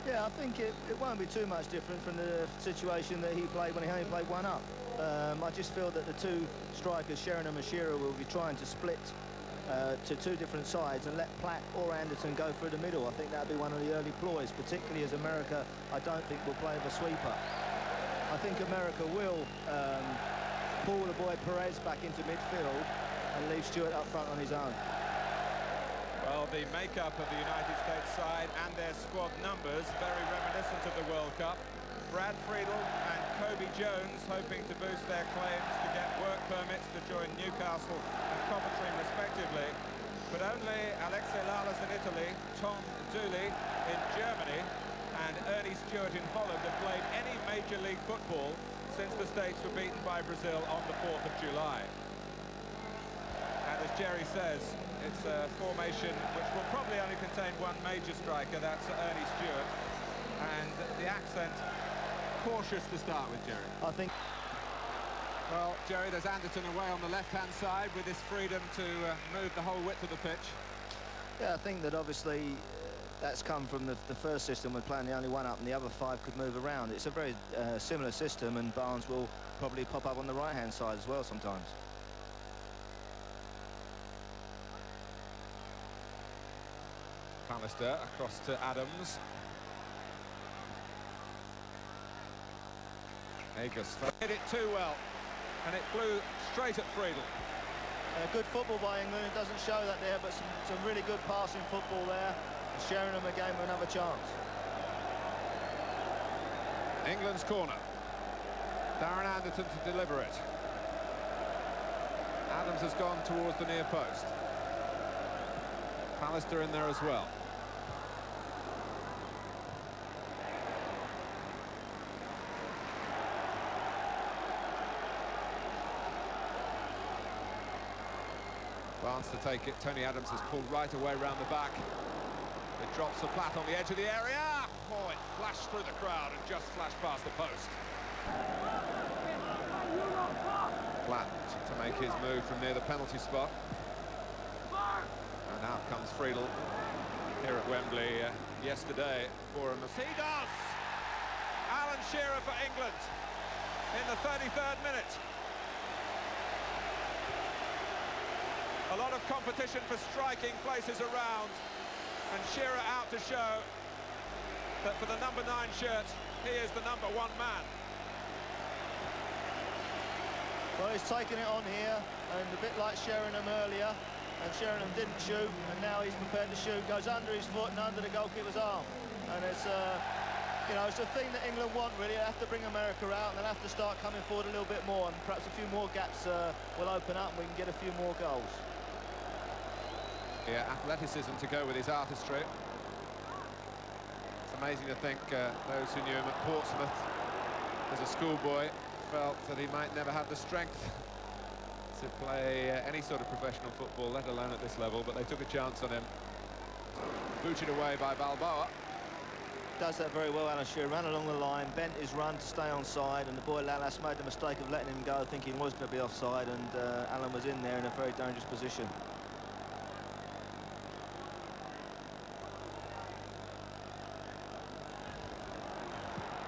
Yeah, I think it won't be too much different from the situation that he played when he only played one up. I just feel that the two strikers, Sheringham and Shearer, will be trying to split to two different sides and let Platt or Anderton go through the middle. I think that'll be one of the early ploys, particularly as America, I don't think, will play with a sweeper. I think America will pull the boy Perez back into midfield and leave Stewart up front on his own. Well, the makeup of the United States side and their squad numbers very reminiscent of the World Cup. Brad Friedel and Kobe Jones hoping to boost their claims to get work permits to join Newcastle and Coventry respectively. But only Alexei Lalas in Italy, Tom Dooley in Germany and Ernie Stewart in Holland have played any Major League football since the States were beaten by Brazil on the 4th of July. And as Jerry says, it's a formation which will probably only contain one major striker, that's Ernie Stewart. And the accent cautious to start with, Jerry. I think... Well, Jerry, there's Anderton away on the left-hand side with his freedom to move the whole width of the pitch. Yeah, I think that obviously that's come from the first system with playing the only one up and the other five could move around. It's a very similar system, and Barnes will probably pop up on the right-hand side as well sometimes. Pallister across to Adams. Agus hit it too well, and it flew straight at Friedel. Good football by England. It doesn't show that there, but some really good passing football there. Sheringham again with another chance. England's corner. Darren Anderton to deliver it. Adams has gone towards the near post. Pallister in there as well. Barnes to take it. Tony Adams has pulled right away round the back. It drops for Platt on the edge of the area. Oh, it flashed through the crowd and just flashed past the post. Platt to make his move from near the penalty spot. And out comes Friedel here at Wembley yesterday for him. He does! Alan Shearer for England in the 33rd minute. A lot of competition for striking places around, and Shearer out to show that for the number 9 shirt, he is the number 1 man. Well, he's taken it on here, and a bit like Sheringham earlier, and Sheringham didn't shoot, and now he's prepared to shoot, goes under his foot and under the goalkeeper's arm. And it's, you know, it's the thing that England want, really. They have to bring America out, and they'll have to start coming forward a little bit more, and perhaps a few more gaps will open up, and we can get a few more goals. Yeah, athleticism to go with his artistry. It's amazing to think those who knew him at Portsmouth as a schoolboy felt that he might never have the strength to play any sort of professional football, let alone at this level, but they took a chance on him. Booted away by Balboa. Does that very well, Alan Shearer. Ran along the line, bent his run to stay onside, and the boy Lalas made the mistake of letting him go, thinking he was going to be offside, and Alan was in there in a very dangerous position.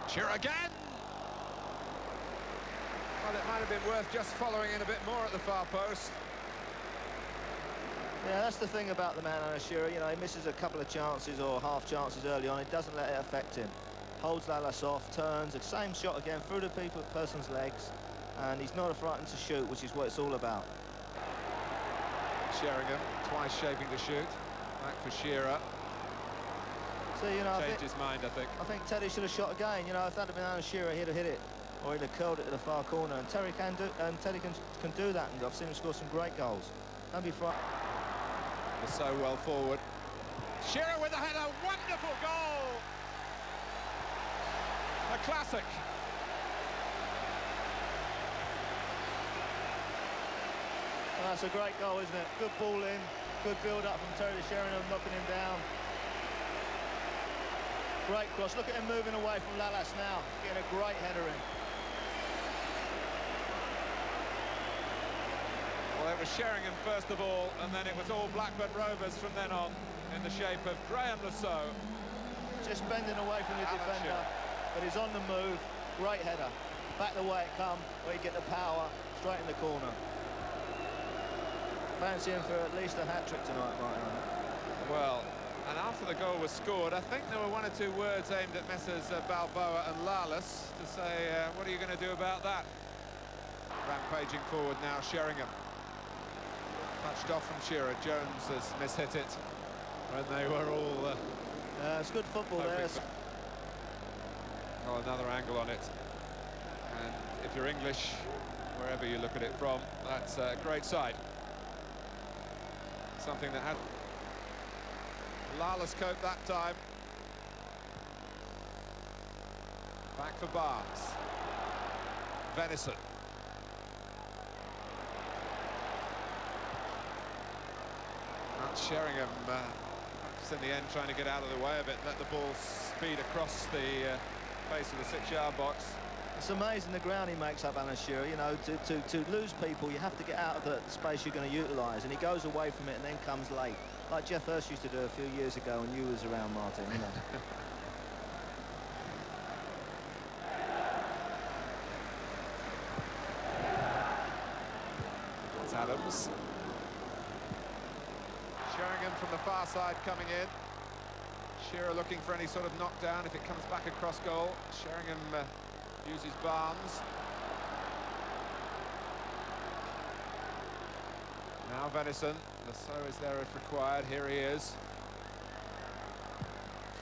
Shearer again! Well, it might have been worth just following in a bit more at the far post. Yeah, that's the thing about the man, Alan Shearer. You know, he misses a couple of chances or half chances early on. It doesn't let it affect him. Holds Lalas off, turns, the same shot again through the person's legs, and he's not frightened to shoot, which is what it's all about. Sheringham, twice shaping to shoot. Back for Shearer. So, you know, changed his mind, I think. I think Teddy should have shot again. You know, if that had been Alan Shearer, he'd have hit it, or he'd have curled it to the far corner. And Teddy can do that, and I've seen him score some great goals. Don't be frightened. They're so well forward. Shearer with a header, wonderful goal! A classic. Well, that's a great goal, isn't it? Good ball in, good build-up from Terry Sheringham, knocking him down. Great cross. Look at him moving away from Lalas now. Getting a great header in. Well, it was Sheringham first of all, and then it was all Blackburn Rovers from then on, in the shape of Graham Lasso. just bending away from the Alan defender, Shearer. but he's on the move. Great header. Back the way it come, where you get the power, straight in the corner. Fancy him for at least a hat-trick tonight, Martin. Well, and after the goal was scored, I think there were one or two words aimed at Messrs Balboa and Lawless to say, what are you going to do about that? Rampaging forward now, Sheringham. Touched off from Shearer. Jones has mishit it when they were all... It's good football there. Oh, another angle on it. And if you're English, wherever you look at it from, that's a great sight. Something that had... Lawless coped that time. Back for Barnes. Venison. Not Sheringham, just in the end trying to get out of the way of it, let the ball speed across the face of the 6-yard box. It's amazing the ground he makes up, Alan Shearer. You know, to lose people, you have to get out of the space you're going to utilise, and he goes away from it and then comes late, like Jeff Hurst used to do a few years ago when you was around, Martin. You know. It's Adams. Sheringham from the far side coming in. Shearer looking for any sort of knockdown if it comes back across goal. Sheringham uses Barnes. Now Venison. Lasso is there if required. Here he is.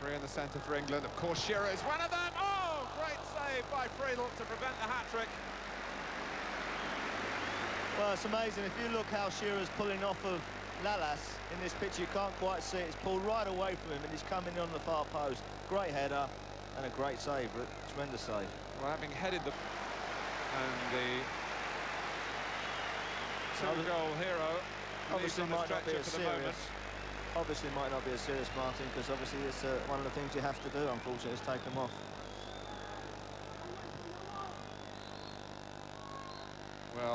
3 in the centre for England. Of course, Shearer is one of them. Oh, great save by Friedel to prevent the hat-trick. Well, it's amazing. If you look how Shearer's pulling off of Lawless in this picture, you can't quite see it. It's pulled right away from him and he's coming in on the far post. Great header and a great save, tremendous save. Well, having headed the... And the... two-goal hero... Obviously might not be as serious. Obviously might not be as serious, Martin, because obviously it's one of the things you have to do, unfortunately, is take them off.